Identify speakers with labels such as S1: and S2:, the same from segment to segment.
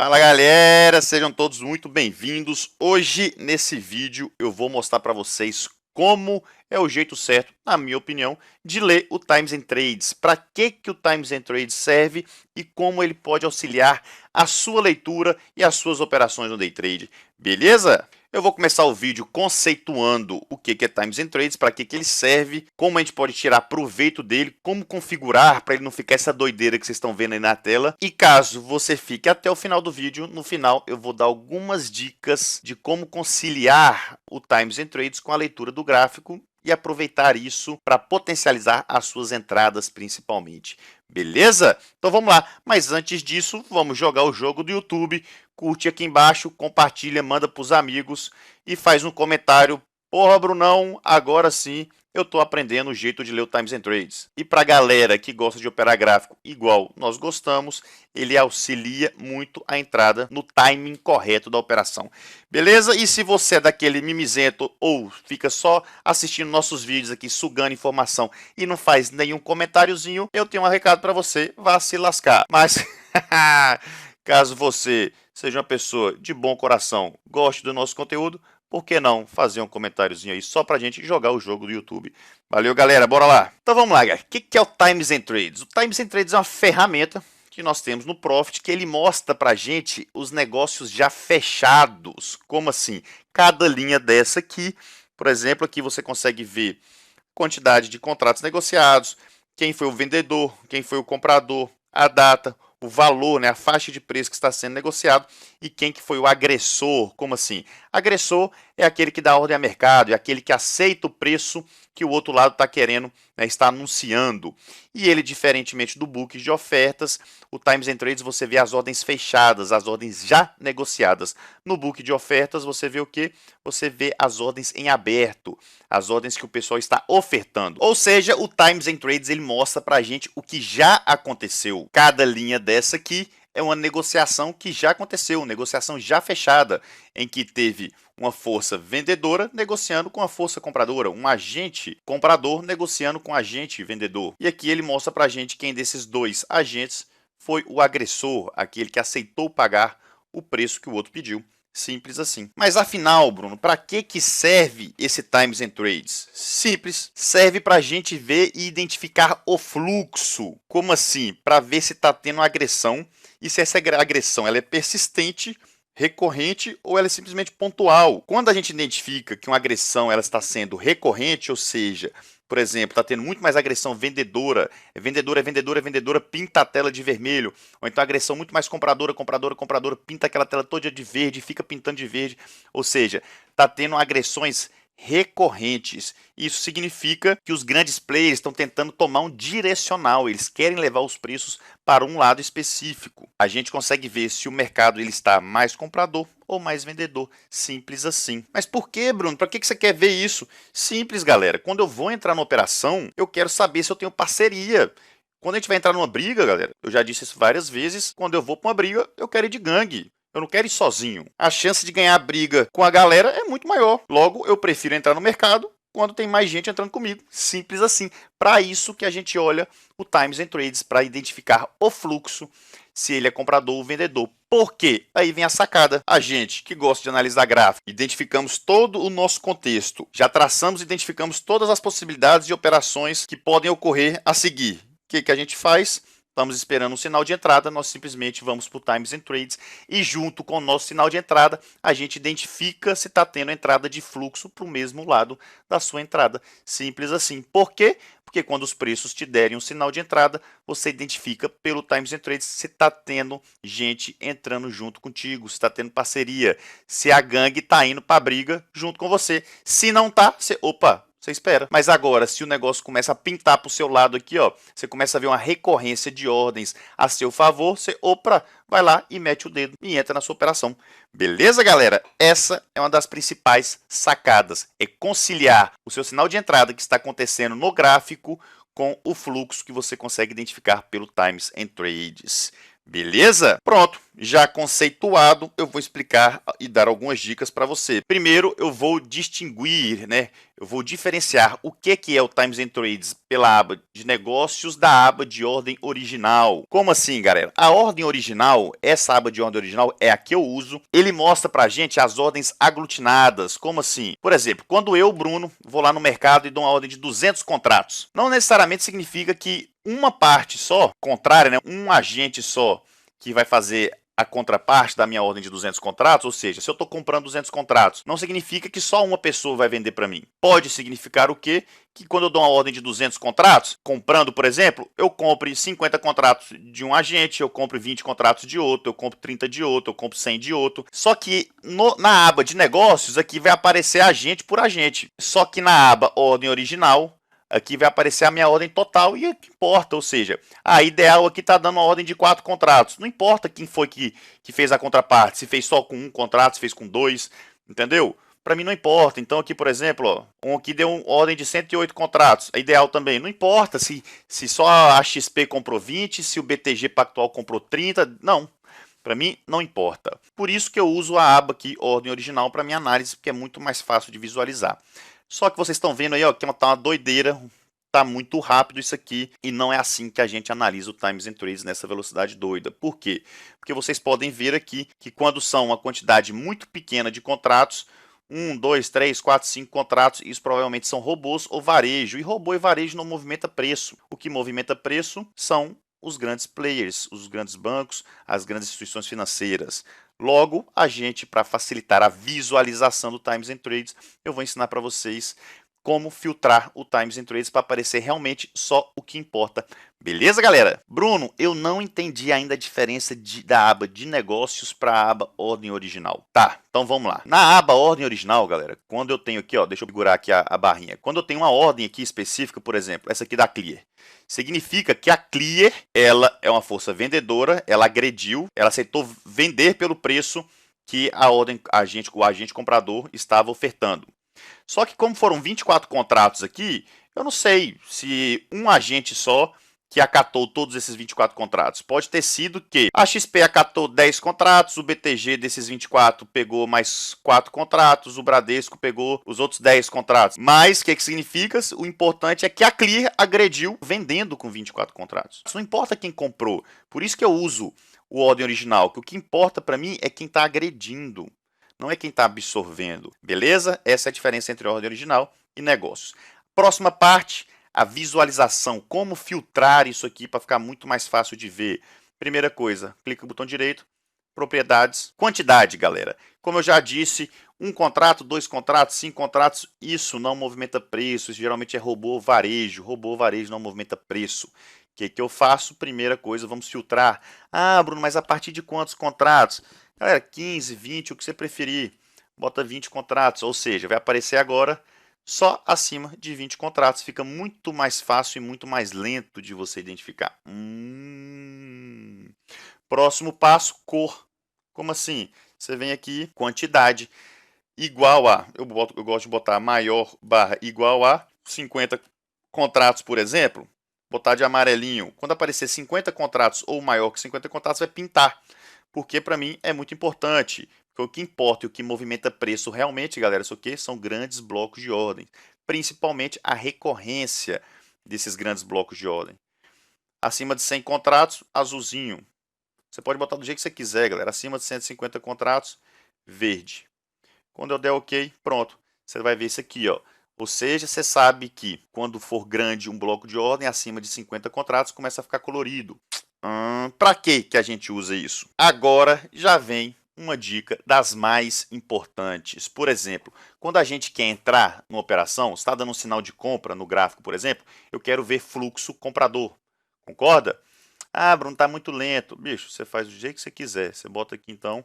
S1: Fala galera, sejam todos muito bem-vindos. Hoje nesse vídeo eu vou mostrar para vocês como é o jeito certo, na minha opinião, de ler o Times and Trades. Para que o Times and Trades serve e como ele pode auxiliar a sua leitura e as suas operações no day trade. Beleza? Eu vou começar o vídeo conceituando o que é Times and Trades, para que ele serve, como a gente pode tirar proveito dele, como configurar para ele não ficar essa doideira que vocês estão vendo aí na tela. E caso você fique até o final do vídeo, no final eu vou dar algumas dicas de como conciliar o Times and Trades com a leitura do gráfico e aproveitar isso para potencializar as suas entradas principalmente. Beleza? Então vamos lá. Mas antes disso, vamos jogar o jogo do YouTube. Curte aqui embaixo, compartilha, manda para os amigos e faz um comentário. Porra, Brunão, agora sim eu estou aprendendo o jeito de ler o Times and Trades. E para a galera que gosta de operar gráfico igual nós gostamos, ele auxilia muito a entrada no timing correto da operação. Beleza? E se você é daquele mimizento ou fica só assistindo nossos vídeos aqui, sugando informação e não faz nenhum comentáriozinho, eu tenho um recado para você, vá se lascar. Mas caso você seja uma pessoa de bom coração, goste do nosso conteúdo, por que não fazer um comentáriozinho aí só pra gente jogar o jogo do YouTube? Valeu, galera, bora lá! Então vamos lá, galera. O que é o Times and Trades? O Times and Trades é uma ferramenta que nós temos no Profit, que ele mostra pra gente os negócios já fechados. Como assim? Cada linha dessa aqui, por exemplo, aqui você consegue ver quantidade de contratos negociados, quem foi o vendedor, quem foi o comprador, a data, o valor, né, a faixa de preço que está sendo negociado e quem que foi o agressor. Como assim? Agressor é aquele que dá ordem a mercado, é aquele que aceita o preço que o outro lado está querendo, né, está anunciando. E ele, diferentemente do book de ofertas, o Times and Trades você vê as ordens fechadas, as ordens já negociadas. No book de ofertas você vê o quê? Você vê as ordens em aberto, as ordens que o pessoal está ofertando. Ou seja, o Times and Trades ele mostra para a gente o que já aconteceu. Cada linha dessa aqui é uma negociação que já aconteceu, negociação já fechada, em que teve uma força vendedora negociando com a força compradora, um agente comprador negociando com um agente vendedor. E aqui ele mostra para a gente quem desses dois agentes foi o agressor, aquele que aceitou pagar o preço que o outro pediu. Simples assim. Mas afinal, Bruno, para que serve esse Times and Trades? Simples, serve para a gente ver e identificar o fluxo. Como assim? Para ver se está tendo agressão e se essa agressão ela é persistente, recorrente ou ela é simplesmente pontual. Quando a gente identifica que uma agressão ela está sendo recorrente, ou seja, por exemplo, está tendo muito mais agressão vendedora, vendedora, pinta a tela de vermelho, ou então agressão muito mais compradora, pinta aquela tela toda de verde, fica pintando de verde, ou seja, está tendo agressões recorrentes. Isso significa que os grandes players estão tentando tomar um direcional, eles querem levar os preços para um lado específico. A gente consegue ver se o mercado ele está mais comprador ou mais vendedor, simples assim. Mas por que, Bruno? Para que você quer ver isso? Simples, galera. Quando eu vou entrar na operação, eu quero saber se eu tenho parceria. Quando a gente vai entrar numa briga, galera, eu já disse isso várias vezes, quando eu vou para uma briga, eu quero ir de gangue. Eu não quero ir sozinho. A chance de ganhar a briga com a galera é muito maior. Logo, eu prefiro entrar no mercado quando tem mais gente entrando comigo. Simples assim. Para isso que a gente olha o Times and Trades, para identificar o fluxo, se ele é comprador ou vendedor. Por quê? Aí vem a sacada. A gente que gosta de analisar gráfico, identificamos todo o nosso contexto, já traçamos e identificamos todas as possibilidades de operações que podem ocorrer a seguir. O que a gente faz? Estamos esperando um sinal de entrada, nós simplesmente vamos para o Times and Trades e junto com o nosso sinal de entrada, a gente identifica se está tendo entrada de fluxo para o mesmo lado da sua entrada. Simples assim. Por quê? Porque quando os preços te derem um sinal de entrada, você identifica pelo Times and Trades se está tendo gente entrando junto contigo, se está tendo parceria, se a gangue está indo para a briga junto com você. Se não está, você... Opa! Você espera. Mas agora, se o negócio começa a pintar para o seu lado aqui, ó, você começa a ver uma recorrência de ordens a seu favor, você, opa, vai lá e mete o dedo e entra na sua operação. Beleza, galera? Essa é uma das principais sacadas. É conciliar o seu sinal de entrada que está acontecendo no gráfico com o fluxo que você consegue identificar pelo Times and Trades. Beleza? Pronto, já conceituado, eu vou explicar e dar algumas dicas para você. Primeiro, eu vou distinguir, né? eu vou diferenciar o que é o Times and Trades pela aba de negócios da aba de ordem original. Como assim, galera? A ordem original, essa aba de ordem original é a que eu uso. Ele mostra pra gente as ordens aglutinadas. Como assim? Por exemplo, quando eu, Bruno, vou lá no mercado e dou uma ordem de 200 contratos, não necessariamente significa que uma parte só, contrária, né? Um agente só que vai fazer a contraparte da minha ordem de 200 contratos, ou seja, se eu estou comprando 200 contratos, não significa que só uma pessoa vai vender para mim. Pode significar o quê? Que quando eu dou uma ordem de 200 contratos, comprando, por exemplo, eu compre 50 contratos de um agente, eu compre 20 contratos de outro, eu compro 30 de outro, eu compro 100 de outro. Só que na aba de negócios, aqui vai aparecer agente por agente. Só que na aba ordem original, aqui vai aparecer a minha ordem total e o que importa, ou seja, a ideal aqui está dando uma ordem de 4 contratos. Não importa quem foi que fez a contraparte, se fez só com um contrato, se fez com 2, entendeu? Para mim não importa. Então aqui, por exemplo, ó, aqui deu uma ordem de 108 contratos. A ideal também. Não importa se só a XP comprou 20, se o BTG Pactual comprou 30. Não. Para mim, não importa. Por isso que eu uso a aba aqui, ordem original, para minha análise, porque é muito mais fácil de visualizar. Só que vocês estão vendo aí, ó, que tá uma doideira, tá muito rápido isso aqui, e não é assim que a gente analisa o Times and Trades nessa velocidade doida. Por quê? Porque vocês podem ver aqui que quando são uma quantidade muito pequena de contratos, 1, 2, 3, 4, 5 contratos, isso provavelmente são robôs ou varejo, e robô e varejo não movimenta preço. O que movimenta preço são os grandes players, os grandes bancos, as grandes instituições financeiras. Logo, a gente, para facilitar a visualização do Times and Trades, eu vou ensinar para vocês como filtrar o Times and Trades para aparecer realmente só o que importa. Beleza, galera? Bruno, eu não entendi ainda a diferença da aba de negócios para a aba ordem original. Tá, então vamos lá. Na aba ordem original, galera, quando eu tenho aqui, ó, deixa eu segurar aqui a barrinha. Quando eu tenho uma ordem aqui específica, por exemplo, essa aqui da Clear, significa que a Clear, ela é uma força vendedora, ela agrediu, ela aceitou vender pelo preço que o agente comprador estava ofertando. Só que como foram 24 contratos aqui, eu não sei se um agente só que acatou todos esses 24 contratos. Pode ter sido que a XP acatou 10 contratos, o BTG desses 24 pegou mais 4 contratos, o Bradesco pegou os outros 10 contratos. Mas o que significa? O importante é que a Clear agrediu vendendo com 24 contratos. Isso não importa quem comprou. Por isso que eu uso o ordem original, que o que importa para mim é quem está agredindo. Não é quem está absorvendo, beleza? Essa é a diferença entre ordem original e negócios. Próxima parte, a visualização. Como filtrar isso aqui para ficar muito mais fácil de ver. Primeira coisa, clica no botão direito, propriedades, quantidade, galera. Como eu já disse, um contrato, 2 contratos, 5 contratos, isso não movimenta preço. Isso geralmente é robô varejo. Robô varejo não movimenta preço. O que eu faço? Primeira coisa, vamos filtrar. Ah, Bruno, mas a partir de quantos contratos? Galera, 15, 20, o que você preferir. Bota 20 contratos, ou seja, vai aparecer agora só acima de 20 contratos. Fica muito mais fácil e muito mais lento de você identificar. Próximo passo, cor. Como assim? Você vem aqui, quantidade, igual a, eu gosto de botar maior barra igual a 50 contratos, por exemplo. Botar de amarelinho. Quando aparecer 50 contratos ou maior que 50 contratos, vai pintar. Porque para mim é muito importante. Porque o que importa e o que movimenta preço realmente, galera, isso aqui são grandes blocos de ordem. Principalmente a recorrência desses grandes blocos de ordem. Acima de 100 contratos, azulzinho. Você pode botar do jeito que você quiser, galera. Acima de 150 contratos, verde. Quando eu der OK, pronto. Você vai ver isso aqui, ó. Ou seja, você sabe que quando for grande um bloco de ordem, acima de 50 contratos, começa a ficar colorido. Para que a gente usa isso? Agora já vem uma dica das mais importantes. Por exemplo, quando a gente quer entrar numa operação, está dando um sinal de compra no gráfico, por exemplo, eu quero ver fluxo comprador. Concorda? Ah, Bruno, tá muito lento. Bicho, você faz do jeito que você quiser. Você bota aqui então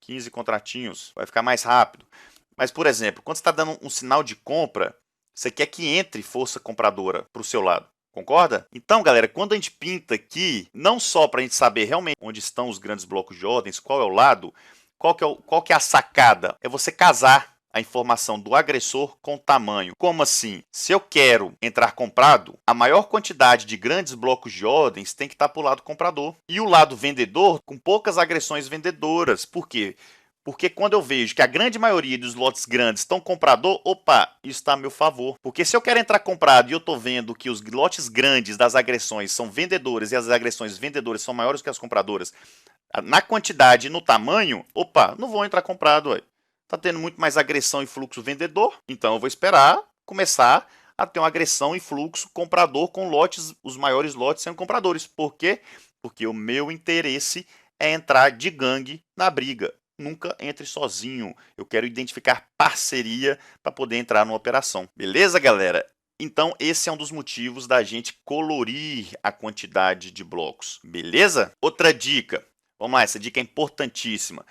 S1: 15 contratinhos, vai ficar mais rápido. Mas, por exemplo, quando você está dando um sinal de compra, você quer que entre força compradora para o seu lado. Concorda? Então, galera, quando a gente pinta aqui, não só para a gente saber realmente onde estão os grandes blocos de ordens, qual é o lado, qual que é a sacada? É você casar a informação do agressor com o tamanho. Como assim? Se eu quero entrar comprado, a maior quantidade de grandes blocos de ordens tem que estar para o lado comprador. E o lado vendedor com poucas agressões vendedoras. Por quê? Porque quando eu vejo que a grande maioria dos lotes grandes estão comprador, opa, isso está a meu favor. Porque se eu quero entrar comprado e eu estou vendo que os lotes grandes das agressões são vendedores e as agressões vendedoras são maiores que as compradoras, na quantidade e no tamanho, opa, não vou entrar comprado. Ué. Tá tendo muito mais agressão e fluxo vendedor, então eu vou esperar começar a ter uma agressão e fluxo comprador com lotes, os maiores lotes sendo compradores. Por quê? Porque o meu interesse é entrar de gangue na briga. Nunca entre sozinho. Eu quero identificar parceria para poder entrar numa operação. Beleza, galera? Então, esse é um dos motivos da gente colorir a quantidade de blocos. Beleza? Outra dica. Vamos lá, essa dica é importantíssima.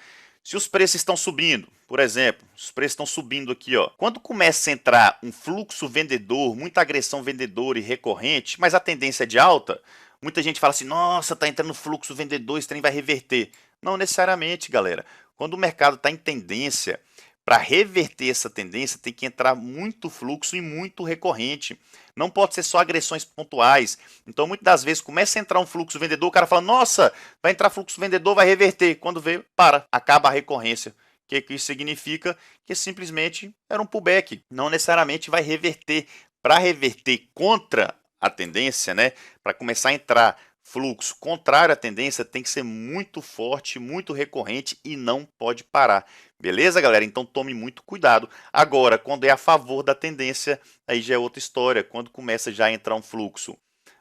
S1: Se os preços estão subindo, por exemplo, os preços estão subindo aqui, ó. Quando começa a entrar um fluxo vendedor, muita agressão vendedora e recorrente, mas a tendência é de alta, muita gente fala assim, nossa, tá entrando fluxo vendedor, esse trem vai reverter. Não necessariamente, galera. Quando o mercado está em tendência, para reverter essa tendência, tem que entrar muito fluxo e muito recorrente. Não pode ser só agressões pontuais. Então, muitas das vezes, começa a entrar um fluxo vendedor, o cara fala, nossa, vai entrar fluxo vendedor, vai reverter. Quando vê, para, acaba a recorrência. O que isso significa? Que simplesmente era um pullback. Não necessariamente vai reverter. Para reverter contra a tendência, né? Para começar a entrar fluxo contrário à tendência, tem que ser muito forte, muito recorrente e não pode parar. Beleza, galera? Então tome muito cuidado. Agora, quando é a favor da tendência, aí já é outra história. Quando começa já a entrar um fluxo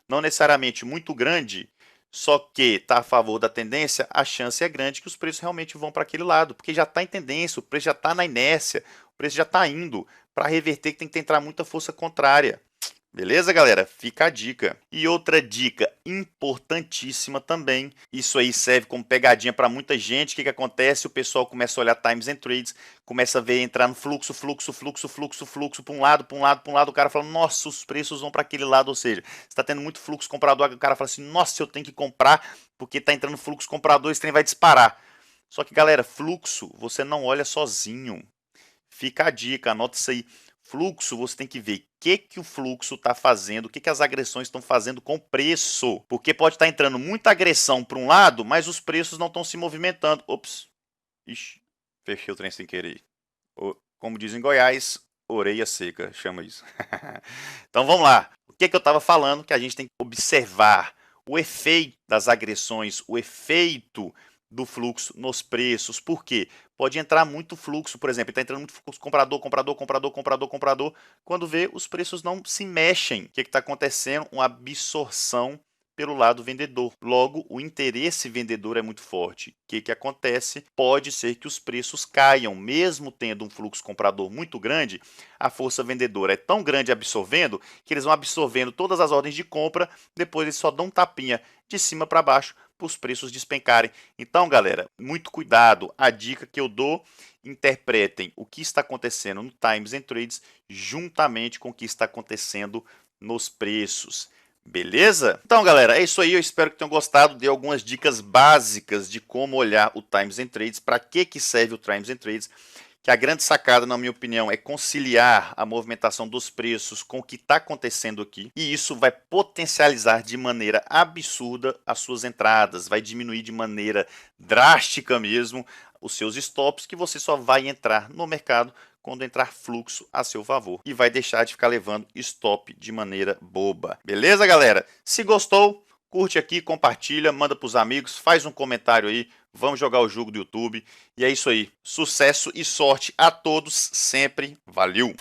S1: não necessariamente muito grande, só que está a favor da tendência, a chance é grande que os preços realmente vão para aquele lado, porque já está em tendência, o preço já está na inércia, o preço já está indo. Para reverter, tem que entrar muita força contrária. Beleza, galera? Fica a dica. E outra dica importantíssima também, isso aí serve como pegadinha para muita gente. O que acontece? O pessoal começa a olhar Times and Trades, começa a ver entrar no fluxo, para um lado, para um lado, para um lado. O cara fala, nossa, os preços vão para aquele lado. Ou seja, está tendo muito fluxo comprador. O cara fala assim, nossa, eu tenho que comprar porque está entrando fluxo comprador, esse trem vai disparar. Só que, galera, fluxo você não olha sozinho. Fica a dica, anota isso aí. Fluxo, você tem que ver o que o fluxo está fazendo, o que as agressões estão fazendo com o preço. Porque pode estar entrando muita agressão para um lado, mas os preços não estão se movimentando. Ops, ixi, fechei o trem sem querer. Como diz em Goiás, orelha seca, chama isso. Então vamos lá. O que eu estava falando? Que a gente tem que observar o efeito das agressões, o efeito do fluxo nos preços. Por quê? Pode entrar muito fluxo, por exemplo, está entrando muito fluxo comprador, comprador, comprador, comprador, comprador. Quando vê, os preços não se mexem. O que está acontecendo? Uma absorção pelo lado vendedor. Logo, o interesse vendedor é muito forte. O que acontece? Pode ser que os preços caiam, mesmo tendo um fluxo comprador muito grande, a força vendedora é tão grande absorvendo que eles vão absorvendo todas as ordens de compra, depois eles só dão um tapinha de cima para baixo para os preços despencarem. Então, galera, muito cuidado. A dica que eu dou, interpretem o que está acontecendo no Times and Trades juntamente com o que está acontecendo nos preços. Beleza? Então, galera, é isso aí. Eu espero que tenham gostado. Dei algumas dicas básicas de como olhar o Times and Trades, para que serve o Times and Trades. Que a grande sacada, na minha opinião, é conciliar a movimentação dos preços com o que está acontecendo aqui. E isso vai potencializar de maneira absurda as suas entradas, vai diminuir de maneira drástica mesmo os seus stops, que você só vai entrar no mercado quando entrar fluxo a seu favor. E vai deixar de ficar levando stop de maneira boba. Beleza, galera? Se gostou, curte aqui, compartilha, manda para os amigos, faz um comentário aí. Vamos jogar o jogo do YouTube. E é isso aí. Sucesso e sorte a todos sempre. Valeu!